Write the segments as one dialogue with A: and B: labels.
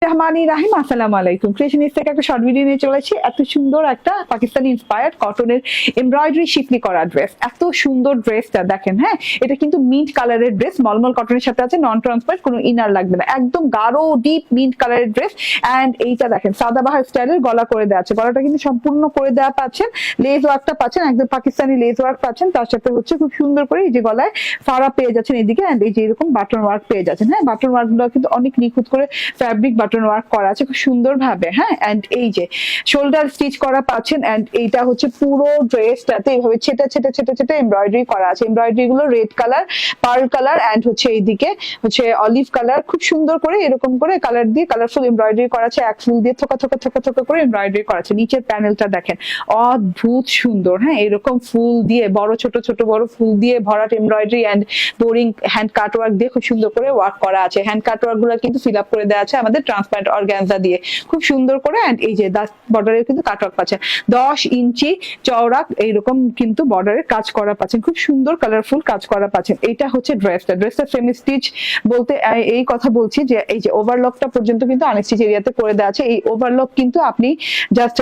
A: রহমানি রাহিম, আসসালামু আলাইকুম। ক্রিয়েশনিস্ট থেকে একটা শর্ট ভিডিও নিয়ে চলেছি। এত সুন্দর একটা পাকিস্তানি ইন্সপায়ার্ড কটনের এমব্রয়ডারি শিফলি করা ড্রেস। এত সুন্দর ড্রেসটা দেখেন। হ্যাঁ, এটা কিন্তু মিন্ট কালারের ড্রেস, মলমল কটনের সাথে আছে, নন ট্রান্সপারেন্ট, কোনো ইনার লাগবে না, একদম গাঢ় ডিপ মিন্ট কালারের ড্রেস। অ্যান্ড এইটা দেখেন সাদাবাহার স্টাইলের গলা করে দেওয়া আছে, গলাটা কিন্তু সম্পূর্ণ করে দেওয়া পাচ্ছেন, লেজ ওয়ার্কটা পাচ্ছেন, একদম পাকিস্তানি লেজ ওয়ার্ক পাচ্ছেন, তার সাথে হচ্ছে খুব সুন্দর করে এই যে গলায় ফাড়া পেয়ে যাচ্ছেন এদিকে, অ্যান্ড এই যে এরকম বাটন ওয়ার্ক পেয়ে যাচ্ছেন। হ্যাঁ, বাটন ওয়ার্ক গুলো কিন্তু অনেক নিখুঁত করে ফ্যাব্রিক বাটন ওয়ার্ক করা আছে খুব সুন্দর ভাবে। হ্যাঁ, এন্ড এই যে শোল্ডার স্টিচ করা পাচ্ছেন, এন্ড এইটা হচ্ছে পুরো ড্রেসটাতে এইভাবে ছেটা ছেটা ছেটা ছেটা এমব্রয়ডারি করা আছে। এমব্রয়ডারি গুলো red colour, pearl colour, and হচ্ছে এইদিকে হচ্ছে অলিভ কালার, খুব সুন্দর করে এরকম করে কালার দিয়ে কালারফুল এমব্রয়ডারি করা আছে, এক ফুল দিয়ে থোকা থোকা থোকা থোকা করে এমব্রয়ডারি করা আছে। নিচের প্যানেলটা দেখেন অদ্ভুত সুন্দর। হ্যাঁ, এরকম ফুল দিয়ে বড় ছোট ছোট বড় ফুল দিয়ে ভরাট embroidery and boring hand cut work দিয়ে খুব সুন্দর করে ওয়ার্ক করা আছে। হ্যান্ড কাট ওয়ার্ক গুলো কিন্তু ফিল আপ করে দেওয়া আছে আমাদের ট্রান্সপারেন্ট অর্গানজা দিয়ে খুব সুন্দর করে। এন্ড এই যে বর্ডারে কিন্তু কাটওয়ার্ক পাচ্ছেন, 10 ইঞ্চি চওড়া এইরকম কিন্তু বর্ডারে কাজ করা পাচ্ছেন, খুব সুন্দর কালারফুল কাজ করা পাচ্ছেন। এইটা হচ্ছে ড্রেসটা সেমি স্টিচ বলতে এই কথা বলছি যে এই যে ওভারলকটা পর্যন্ত কিন্তু আনস্টিচ এরিয়াতে করে দেওয়া আছে। এই ওভারলক কিন্তু আপনি জাস্ট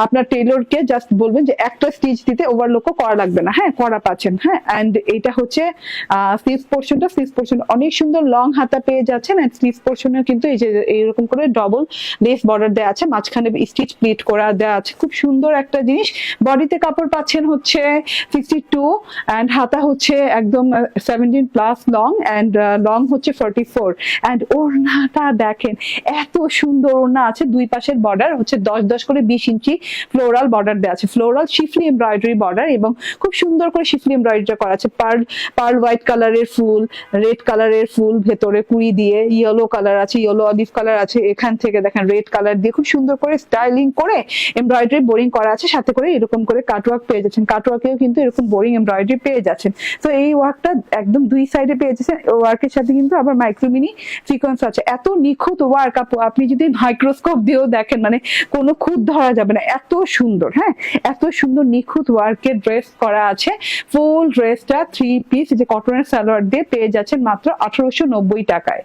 A: আপনার টেলরকে জাস্ট বলবেন যে একটা স্টিচ দিতে, ওভারলকও করা লাগবে না। হ্যাঁ, করা পাচ্ছেন। হ্যাঁ, এন্ড এইটা হচ্ছে স্লিভস পোর্শন অনেক সুন্দর লং হাতা পেয়ে যাচ্ছেন, এন্ড স্লিভস পোর্শনে কিন্তু এই যে এইরকম করে ডবল লেস বর্ডার দেওয়া আছে, মাঝখানে স্টিচ প্লিট করা দেওয়া আছে, খুব সুন্দর একটা জিনিস। বডিতে কাপড় পাচ্ছেন হচ্ছে 62, এন্ড হাতা হচ্ছে একদম 17 প্লাস লং, এন্ড লং হচ্ছে 44। এন্ড ওড়নাটা দেখেন এত সুন্দর ওড়না আছে, দুই পাশের বর্ডার হচ্ছে 10 করে 20 ইঞ্চি ফ্লোরাল বর্ডার দেওয়া আছে, ফ্লোরাল শিফলি এমব্রয়ডারি বর্ডার, এবং খুব সুন্দর করে শিফলি এমব্রয়ডারি করা আছে। পার্ল হোয়াইট কালারের ফুল, রেড কালারের ফুল ভেতরে কুড়ি দিয়ে, ইয়েলো কালার আছে, ইয়েলো অলিভ কালার আছে, এখান থেকে দেখেন রেড কালার দিয়ে খুব সুন্দর করে স্টাইলিং করে এমব্রয়ডারি বোরিং করা আছে, সাথে করে এরকম করে কাটওয়ার্ক পেয়ে যাচ্ছেন। কাটওয়ার্কেও কিন্তু এরকম বোরিং এমব্রয়ডারি পেয়ে যাচ্ছেন। তো এই ওয়ার্কটা একদম দুই সাইডে পেয়ে যাচ্ছেন। ওয়ার্কের সাথে কিন্তু আবার মাইক্রোমিনি সিকোয়েন্স আছে। এত নিখুঁত ওয়ার্ক, আপনি যদি মাইক্রোস্কোপ দিয়েও দেখেন মানে কোনো খুঁত ধরা যাবে না, এত সুন্দর। হ্যাঁ, এত সুন্দর নিখুঁত ওয়ার্কের ড্রেস করা আছে। ফুল ড্রেসটা 3 পিস যে কটনের সালোয়ার দিয়ে পেয়ে যাচ্ছেন মাত্র 1890 টাকায়।